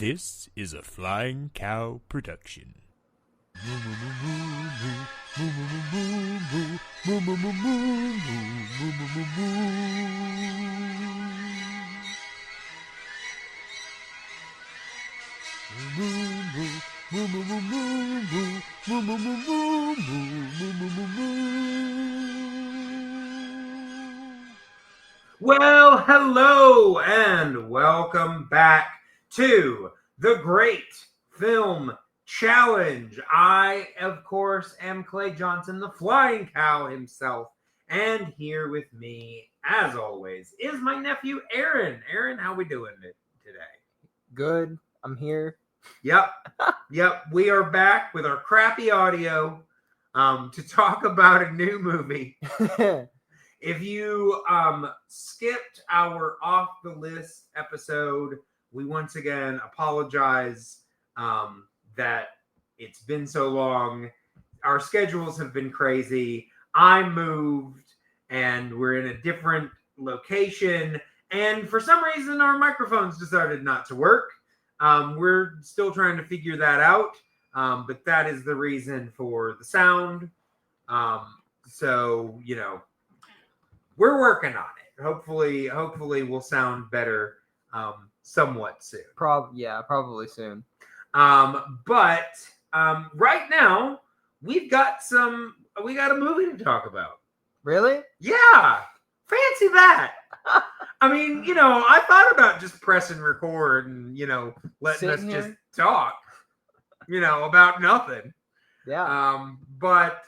This is a Flying Cow production. Well, hello and welcome back to the Great Film Challenge. I, of course, am Clay Johnson, the Flying Cow himself, and here with me, as always, is my nephew Aaron. Aaron, how we doing today? Good. I'm here. Yep. We are back with our crappy audio to talk about a new movie. If you skipped our Off the List episode, we once again apologize that it's been so long. Our schedules have been crazy. I moved and we're in a different location. And for some reason, our microphones decided not to work. We're still trying to figure that out. But that is the reason for the sound. So, you know, we're working on it. Hopefully we'll sound better somewhat soon. Probably soon. But right now we got a movie to talk about. Really? Yeah. Fancy that. I mean, you know, I thought about just pressing record and, you know, letting us just talk, you know, about nothing. Yeah. But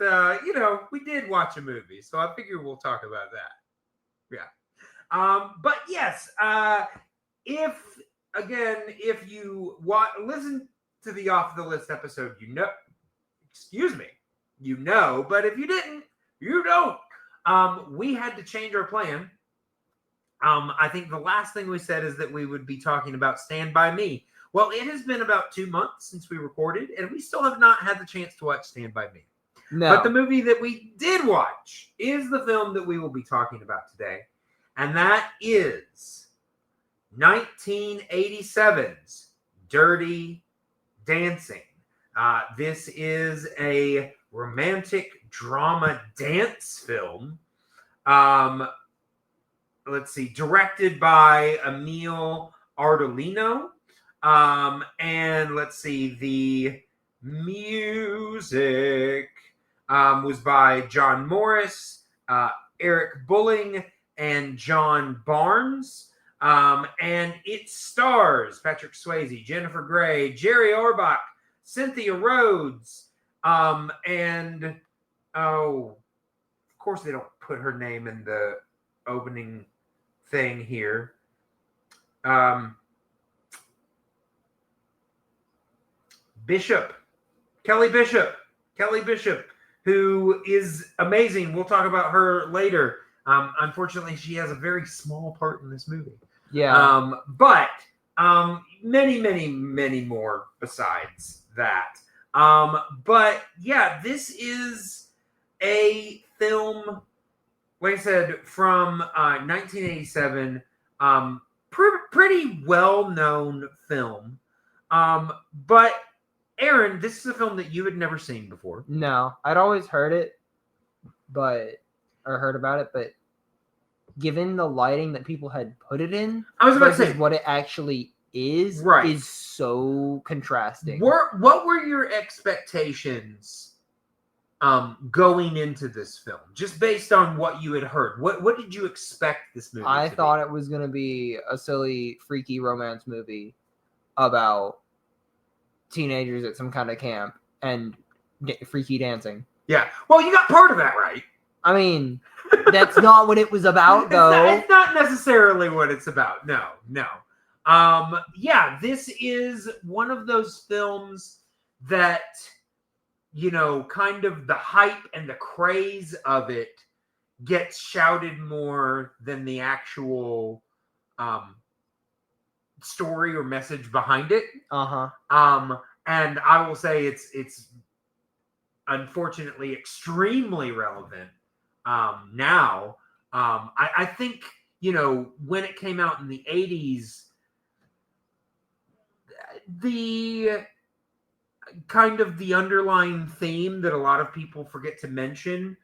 you know, we did watch a movie, so I figure we'll talk about that. Yeah. But yes, if you listen to the Off the List episode, you know, but if you didn't, you don't. We had to change our plan. I think the last thing we said is that we would be talking about Stand By Me. Well, it has been about 2 months since we recorded, and we still have not had the chance to watch Stand By Me. No. But the movie that we did watch is the film that we will be talking about today, and that is 1987's Dirty Dancing. This is a romantic drama dance film. Let's see, directed by Emile Ardolino. And let's see, the music was by John Morris, Eric Bulling, and John Barnes. And it stars Patrick Swayze, Jennifer Grey, Jerry Orbach, Cynthia Rhodes, and of course they don't put her name in the opening thing here. Kelly Bishop, who is amazing. We'll talk about her later. Unfortunately, she has a very small part in this movie. Yeah. But many more besides that. But yeah, this is a film, like I said, from 1987. Pretty well-known film. But Aaron, this is a film that you had never seen before. No, I'd always heard about it, but given the lighting that people had put it in, I was about to say what it actually is so contrasting. What were your expectations going into this film, just based on what you had heard? What did you expect this movie I to thought be? It was going to be a silly, freaky romance movie about teenagers at some kind of camp and freaky dancing. Yeah. Well, you got part of that right. I mean, that's not what it was about, though. It's not necessarily what it's about. No. Yeah, this is one of those films that, you know, kind of the hype and the craze of it gets shouted more than the actual story or message behind it. And I will say it's unfortunately extremely relevant now. I think, you know, when it came out in the 80s, the kind of the underlying theme that a lot of people forget to mention,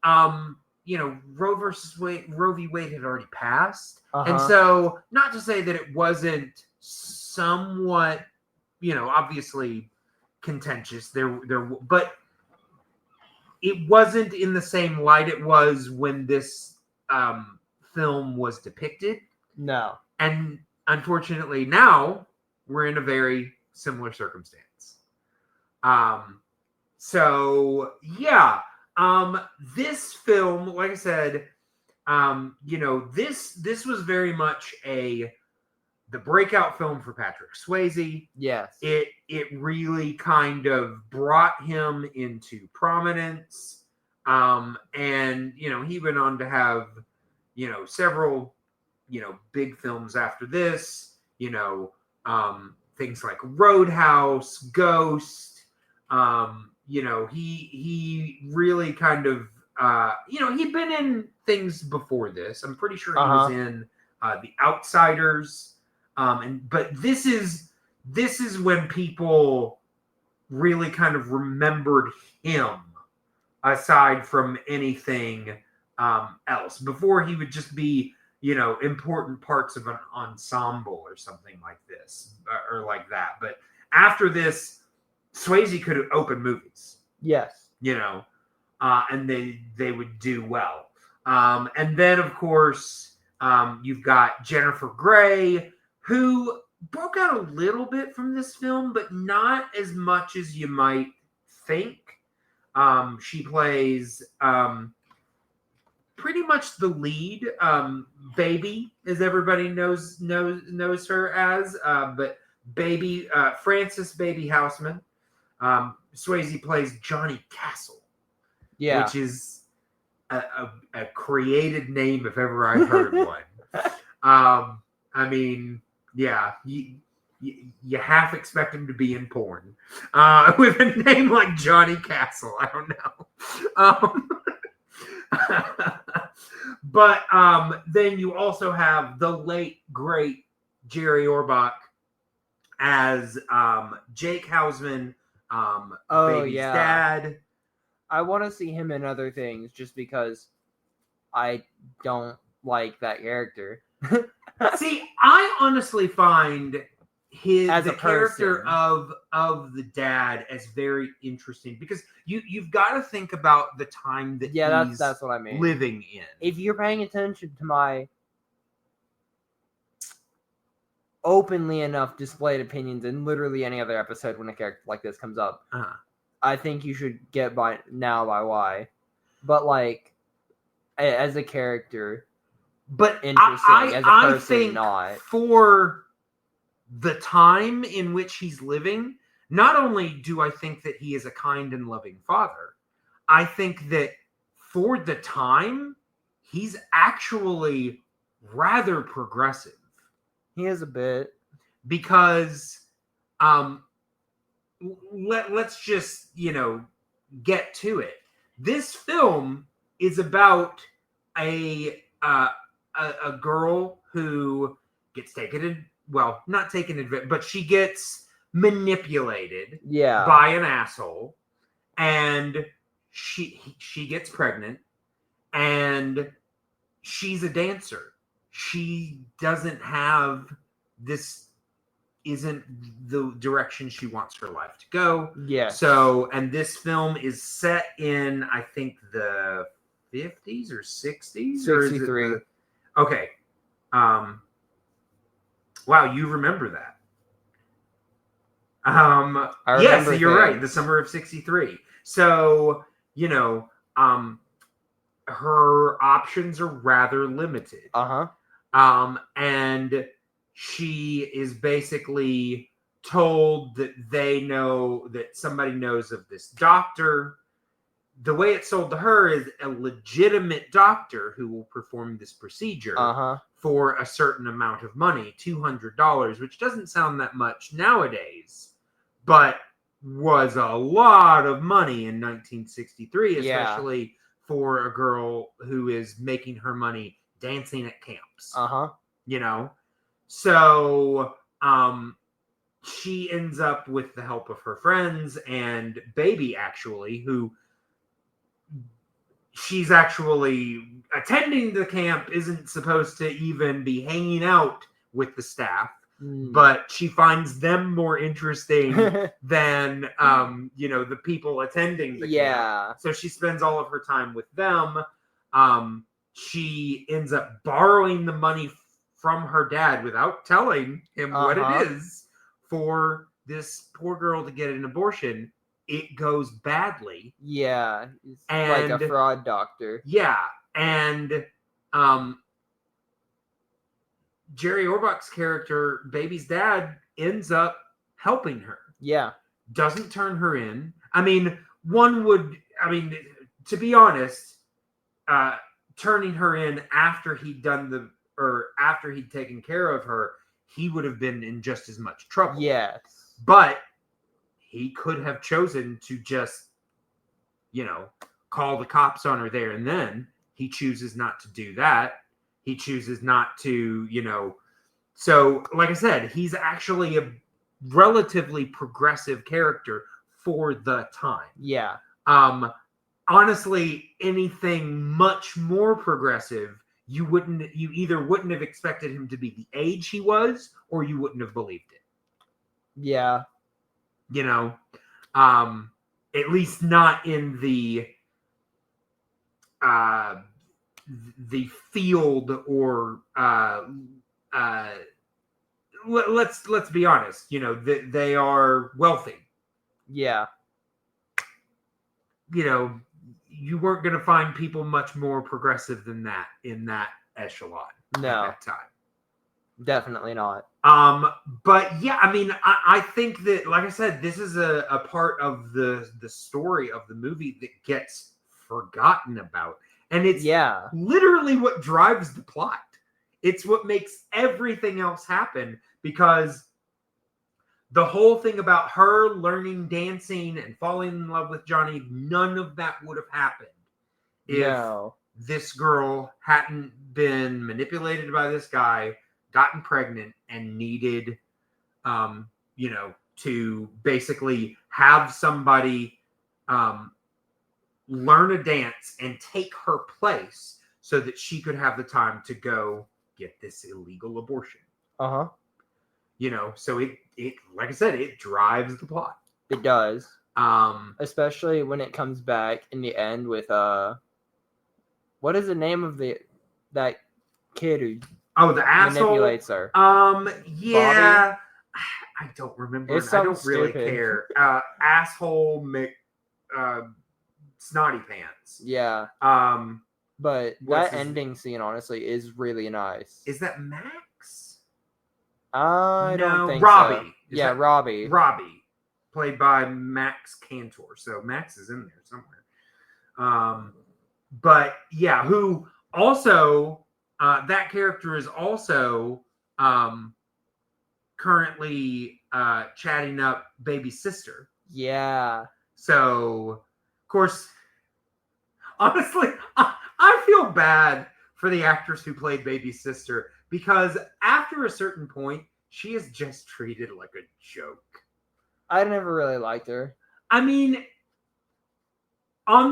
Roe v. Wade had already passed. And so, not to say that it wasn't somewhat, obviously contentious but it wasn't in the same light it was when this film was depicted. No. And unfortunately, now we're in a very similar circumstance. This film, like I said, this was very much the breakout film for Patrick Swayze. Yes. It really kind of brought him into prominence. And he went on to have, several, big films after this, things like Roadhouse, Ghost. He really kind of, he'd been in things before this. I'm pretty sure he was in The Outsiders. But this is when people really kind of remembered him aside from anything else. Before, he would just be, important parts of an ensemble or something like this or like that. But after this, Swayze could open movies. Yes. And they would do well. And then, of course, you've got Jennifer Grey, who broke out a little bit from this film, but not as much as you might think. She plays pretty much the lead, Baby, as everybody knows her as. But Baby, Frances Baby Houseman. Swayze plays Johnny Castle. Yeah. Which is a created name if ever I've heard one. I mean, yeah, you half expect him to be in porn with a name like Johnny Castle. I don't know. But then you also have the late, great Jerry Orbach as Jake Houseman, Baby's dad. I want to see him in other things just because I don't like that character. See, I honestly find the character of the dad as very interesting because you've got to think about the time that he's that's what I mean. Living in. If you're paying attention to my openly enough displayed opinions in literally any other episode when a character like this comes up, I think you should get by why. But like as a character, but interesting. As a person, I think not for the time in which he's living. Not only do I think that he is a kind and loving father, I think that for the time, he's actually rather progressive. He is a bit. Because let's just, get to it. This film is about a girl who gets not taken advantage, but she gets manipulated by an asshole, and she gets pregnant, and she's a dancer. She doesn't have this, isn't the direction she wants her life to go. Yeah. So, and this film is set in, I think, the 50s or 60s? 63. Okay. Wow, you remember that. Yes, you're right. The summer of 63. So, her options are rather limited. And she is basically told that somebody knows of this doctor. The way it's sold to her is a legitimate doctor who will perform this procedure for a certain amount of money, $200, which doesn't sound that much nowadays, but was a lot of money in 1963, especially for a girl who is making her money dancing at camps. So she ends up, with the help of her friends and Baby, actually, who she's actually attending the camp, isn't supposed to even be hanging out with the staff, but she finds them more interesting than the people attending the camp. So she spends all of her time with them. She ends up borrowing the money from her dad without telling him what it is for this poor girl to get an abortion. It goes badly. Yeah, it's like a fraud doctor. Yeah, and Jerry Orbach's character, Baby's dad, ends up helping her. Yeah. Doesn't turn her in. I mean, to be honest, turning her in after he'd taken care of her, he would have been in just as much trouble. Yes. But he could have chosen to just, call the cops on her there and then. He chooses not to do that. He chooses not to, So, like I said, he's actually a relatively progressive character for the time. Yeah. Honestly, anything much more progressive, you either wouldn't have expected him to be the age he was, or you wouldn't have believed it. Yeah. At least not in the field, or let's be honest, they are wealthy. Yeah. You weren't going to find people much more progressive than that in that echelon at that time. Definitely not. But yeah, I think that, like I said, this is a part of the story of the movie that gets forgotten about. And it's literally what drives the plot. It's what makes everything else happen, because the whole thing about her learning dancing and falling in love with Johnny, none of that would have happened if this girl hadn't been manipulated by this guy, gotten pregnant, and needed, to basically have somebody learn a dance and take her place so that she could have the time to go get this illegal abortion. So it like I said, it drives the plot. It does. Especially when it comes back in the end with what is the name of that kid who the asshole manipulates her? Yeah. Bobby? I don't remember. I don't stupid. Really care. Asshole Snotty Pants. Yeah. But that ending scene, honestly, is really nice. Is that Max? I don't think Robbie. So. Robbie. Robbie, played by Max Cantor. So Max is in there somewhere. But yeah, who also that character is also currently chatting up Baby's sister. Yeah. So, of course, honestly, I feel bad for the actress who played Baby's sister, because after a certain point, she is just treated like a joke. I never really liked her. On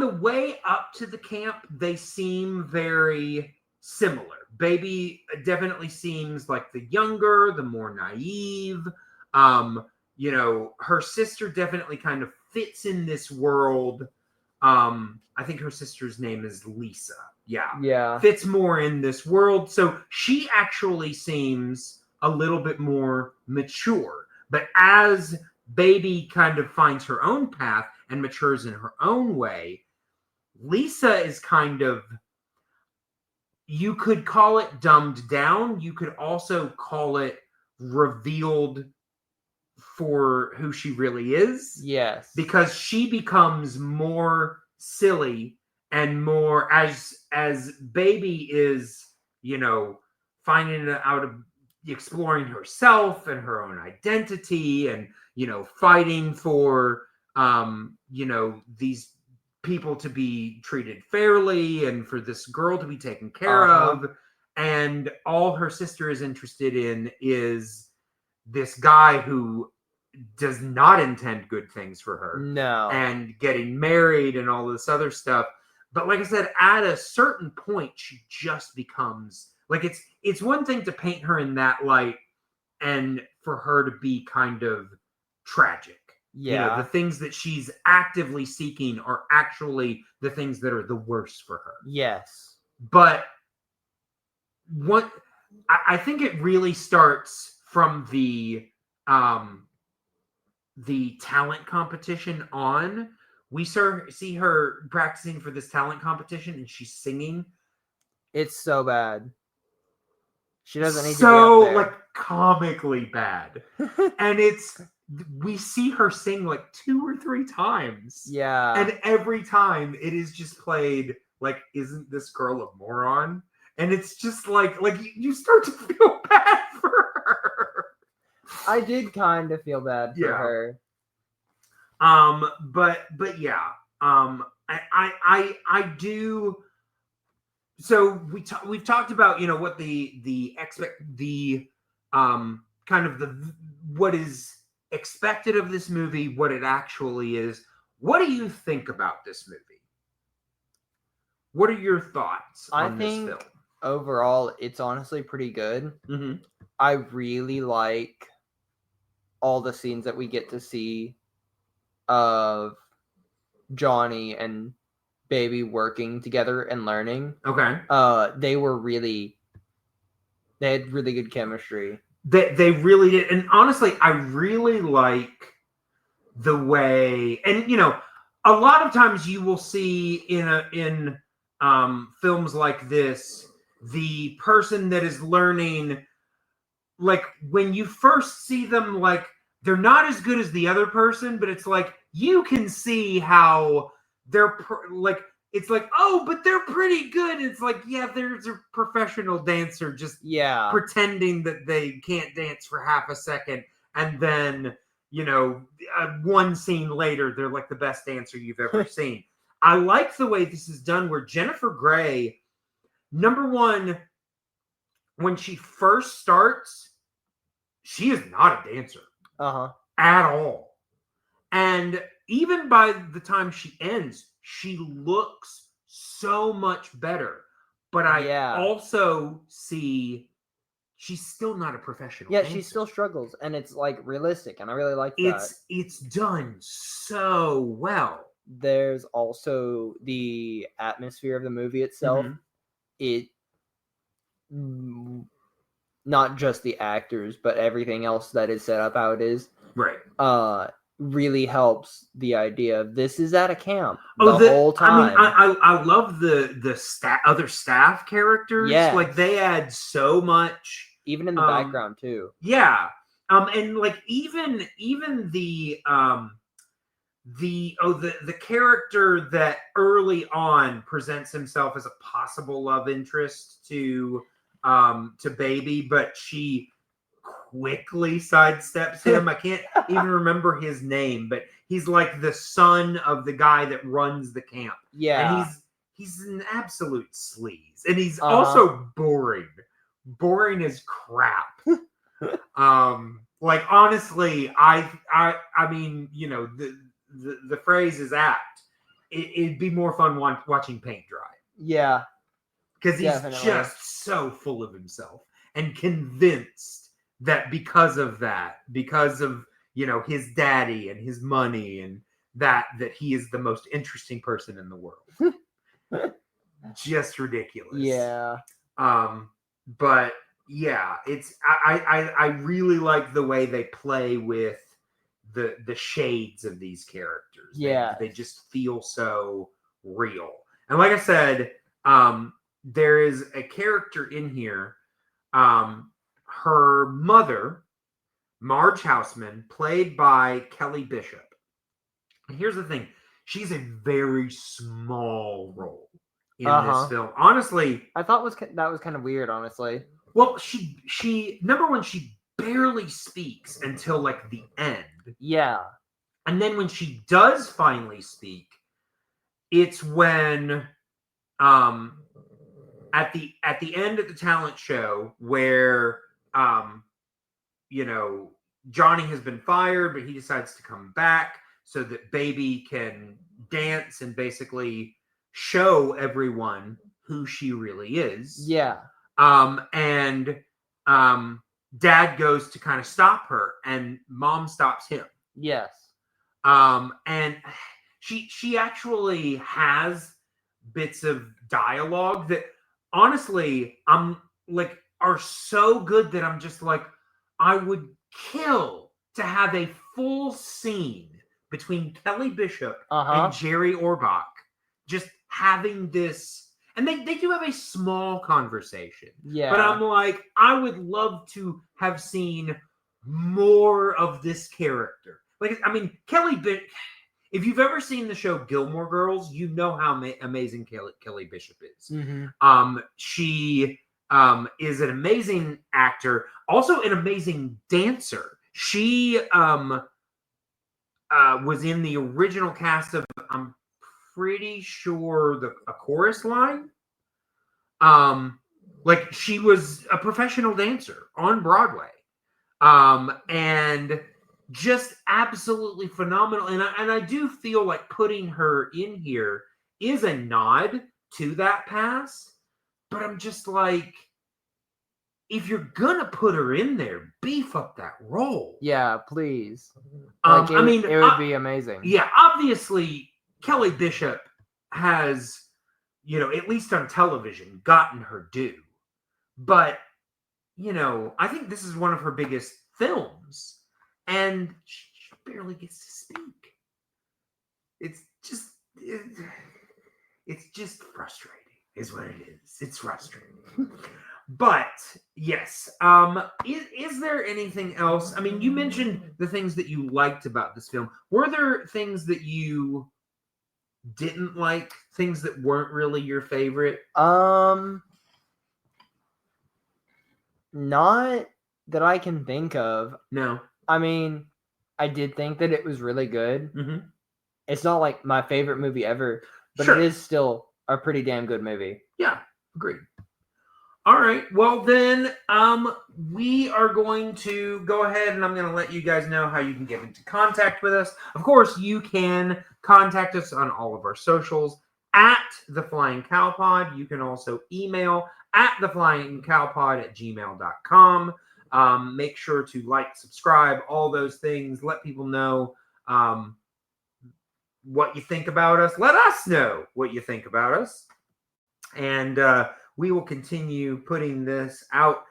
the way up to the camp, they seem very similar. Baby definitely seems like the younger, the more naive. Her sister definitely kind of fits in this world. I think her sister's name is Lisa. Yeah. Fits more in this world. So she actually seems a little bit more mature. But as Baby kind of finds her own path and matures in her own way, Lisa is kind of, you could call it dumbed down. You could also call it revealed for who she really is. Yes. Because she becomes more silly and more, as Baby is, finding out of exploring herself and her own identity, and, fighting for, these people to be treated fairly and for this girl to be taken care of. And all her sister is interested in is this guy who does not intend good things for her. No. And getting married and all this other stuff. But like I said, at a certain point, she just becomes like it's one thing to paint her in that light and for her to be kind of tragic. Yeah. You know, the things that she's actively seeking are actually the things that are the worst for her. Yes. But what I think it really starts from the talent competition on. We see her practicing for this talent competition and she's singing. It's so bad. She doesn't need to so be up there. like comically bad. And we see her sing like 2 or 3 times. Yeah. And every time it is just played like, isn't this girl a moron? And it's just like you start to feel bad for her. I did kind of feel bad for her. But yeah. I do. So we've talked about, you know, what kind of what is expected of this movie, what it actually is. What do you think about this movie? What are your thoughts on this film? Overall, it's honestly pretty good. Mm-hmm. I really like all the scenes that we get to see of Johnny and Baby working together and learning. Okay. They had really good chemistry. They really did. And honestly, I really like the way, and you know, a lot of times you will see in films like this, the person that is learning, like when you first see them, like they're not as good as the other person, but it's like you can see how they're like, it's like, oh, but they're pretty good. It's like, yeah, there's a professional dancer just pretending that they can't dance for half a second, and then, you know, one scene later they're like the best dancer you've ever seen. I like the way this is done, where Jennifer Grey, number one, when she first starts, she is not a dancer at all. And even by the time she ends, she looks so much better. But I also see she's still not a professional dancer. She still struggles, and it's like realistic, and I really like that. It's done so well. There's also the atmosphere of the movie itself. Mm-hmm. It not just the actors, but everything else that is set up how it is. Right. Really helps the idea of this is at a camp the whole time. I mean, I love the other staff characters. Yeah. Like they add so much. Even in the background too. Yeah. And like even the character that early on presents himself as a possible love interest to Baby, but she quickly sidesteps him. I can't even remember his name, but he's like the son of the guy that runs the camp. Yeah. And he's an absolute sleaze. And he's also boring. Boring as crap. Like honestly, I mean, you know, the phrase is apt. It'd be more fun watching paint dry. Yeah. Because he's just so full of himself and convinced that because of, you know, his daddy and his money and that he is the most interesting person in the world. Just ridiculous. Yeah. But yeah, it's I really like the way they play with the shades of these characters. Yeah. They just feel so real. And like I said, there is a character in here, her mother, Marge Houseman, played by Kelly Bishop. And here's the thing. She's a very small role in this film. Honestly, I thought that was kind of weird, honestly. Well, she number one, she barely speaks until like the end. Yeah. And then when she does finally speak, it's when at the end of the talent show where you know, Johnny has been fired, but he decides to come back so that Baby can dance and basically show everyone who she really is. Yeah. And Dad goes to kind of stop her, and Mom stops him. Yes. And she actually has bits of dialogue that honestly are so good that I'm just like, I would kill to have a full scene between Kelly Bishop and Jerry Orbach, just having this, and they do have a small conversation. Yeah. But I'm like, I would love to have seen more of this character. Like, I mean, Kelly Bishop, if you've ever seen the show Gilmore Girls, you know how amazing Kelly Bishop is. Mm-hmm. She is an amazing actor, also an amazing dancer. She was in the original cast of, I'm pretty sure, a chorus line. Like, she was a professional dancer on Broadway. And just absolutely phenomenal. And I do feel like putting her in here is a nod to that past. But I'm just like, if you're gonna put her in there, beef up that role. Yeah, please. It would be amazing. Yeah, obviously, Kelly Bishop has, at least on television, gotten her due. But, I think this is one of her biggest films, and she barely gets to speak. It's just frustrating, is what it is. It's frustrating. But yes, is there anything else? I mean, you mentioned the things that you liked about this film. Were there things that you didn't like? Things that weren't really your favorite? Not that I can think of. No. I mean, I did think that it was really good. Mm-hmm. It's not like my favorite movie ever, but Sure. It is still a pretty damn good movie. Yeah, agreed. All right. Well, then we are going to go ahead, and I'm going to let you guys know how you can get into contact with us. Of course, you can contact us on all of our socials at The Flying Cow Pod. You can also email at theflyingcowpod@gmail.com. Make sure to like, subscribe, all those things. Let people know what you think about us. Let us know what you think about us. And we will continue putting this out.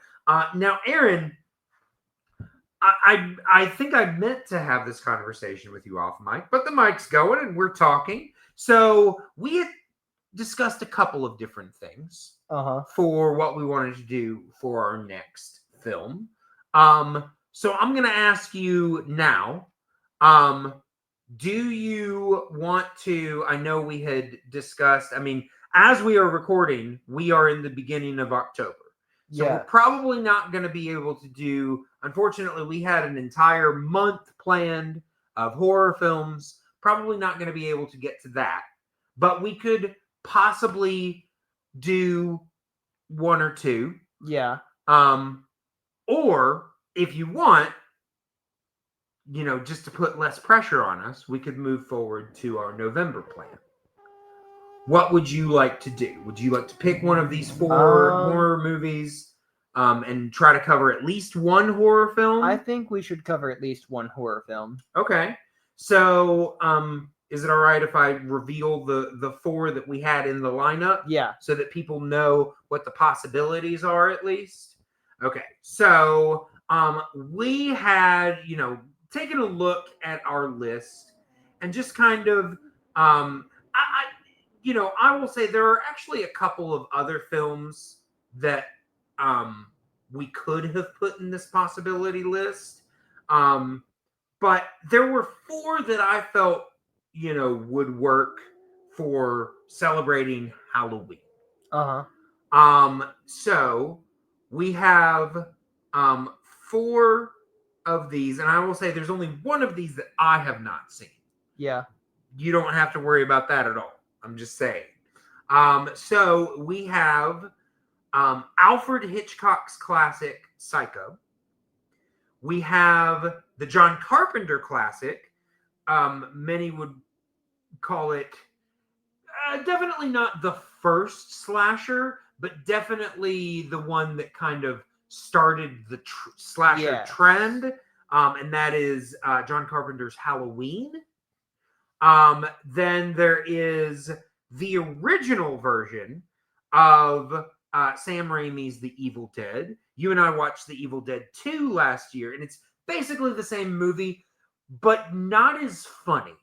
Now, Aaron, I think I meant to have this conversation with you off mic, but the mic's going and we're talking. So we had discussed a couple of different things for what we wanted to do for our next film. So I'm going to ask you now, do you want to, I know we had discussed, I mean, as we are recording, we are in the beginning of October. So we're probably not going to be able to do, unfortunately, we had an entire month planned of horror films. Probably not going to be able to get to that. But we could possibly do one or two. Yeah. Or if you want, just to put less pressure on us, we could move forward to our November plan. What would you like to do? Would you like to pick one of these 4 horror movies and try to cover at least one horror film? I think we should cover at least one horror film. Okay. So, is it all right if I reveal the 4 that we had in the lineup? Yeah. So that people know what the possibilities are at least? Okay. So, we had, taken a look at our list and just kind of, I will say there are actually a couple of other films that we could have put in this possibility list. But there were 4 that I felt, would work for celebrating Halloween. So we have 4 of these, and I will say there's only one of these that I have not seen. Yeah. You don't have to worry about that at all. I'm just saying. So we have Alfred Hitchcock's classic Psycho. We have the John Carpenter classic. Many would call it definitely not the first slasher, but definitely the one that kind of started the slasher trend. And that is John Carpenter's Halloween. Then there is the original version of Sam Raimi's The Evil Dead. You and I watched The Evil Dead 2 last year, and it's basically the same movie, but not as funny.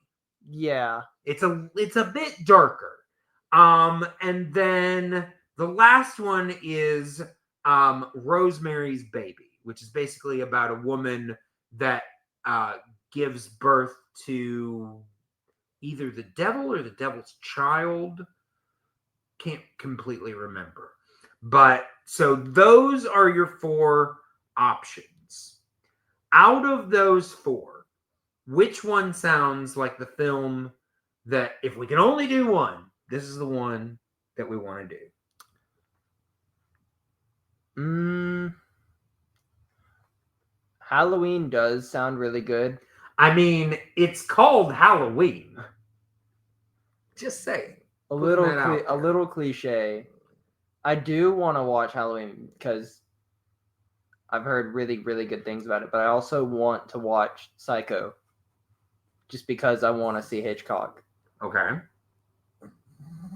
Yeah. It's a bit darker. And then the last one is Rosemary's Baby, which is basically about a woman that gives birth to either the devil or the devil's child. Can't completely remember. But so those are your 4 options. Out of those 4, which one sounds like the film that, if we can only do one, this is the one that we want to do? Halloween does sound really good. I mean, it's called Halloween. Just saying. A little cliche. I do want to watch Halloween because I've heard really, really good things about it. But I also want to watch Psycho just because I want to see Hitchcock. Okay.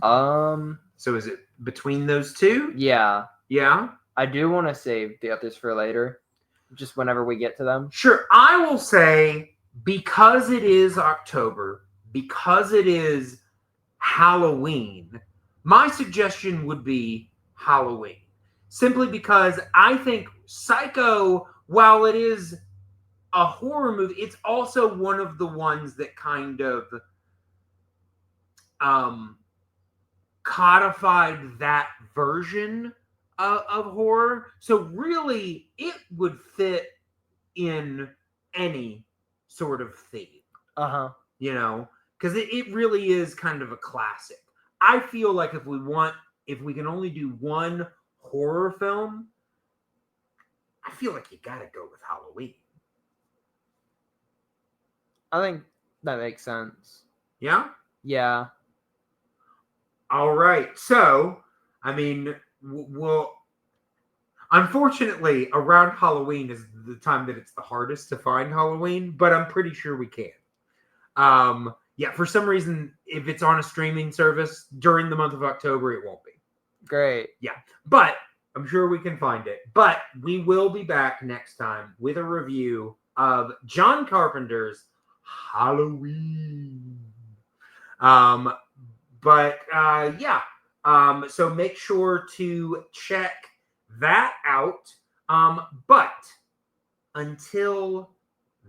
So is it between those 2? Yeah. Yeah? I do want to save the others for later. Just whenever we get to them. Sure. I will say, because it is October, because it is Halloween, my suggestion would be Halloween. Simply because I think Psycho, while it is a horror movie, it's also one of the ones that kind of codified that version of horror. So really, it would fit in any sort of theme. You know, because it really is kind of a classic. I feel like if we can only do one horror film, I feel like you gotta go with Halloween. I think that makes sense. Yeah? Yeah. All right. So, I mean, unfortunately, around Halloween is the time that it's the hardest to find Halloween, but I'm pretty sure we can. Yeah, for some reason, if it's on a streaming service during the month of October, it won't be. Great. Yeah, but I'm sure we can find it. But we will be back next time with a review of John Carpenter's Halloween. So make sure to check that out. But until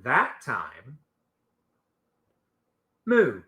that time, moo.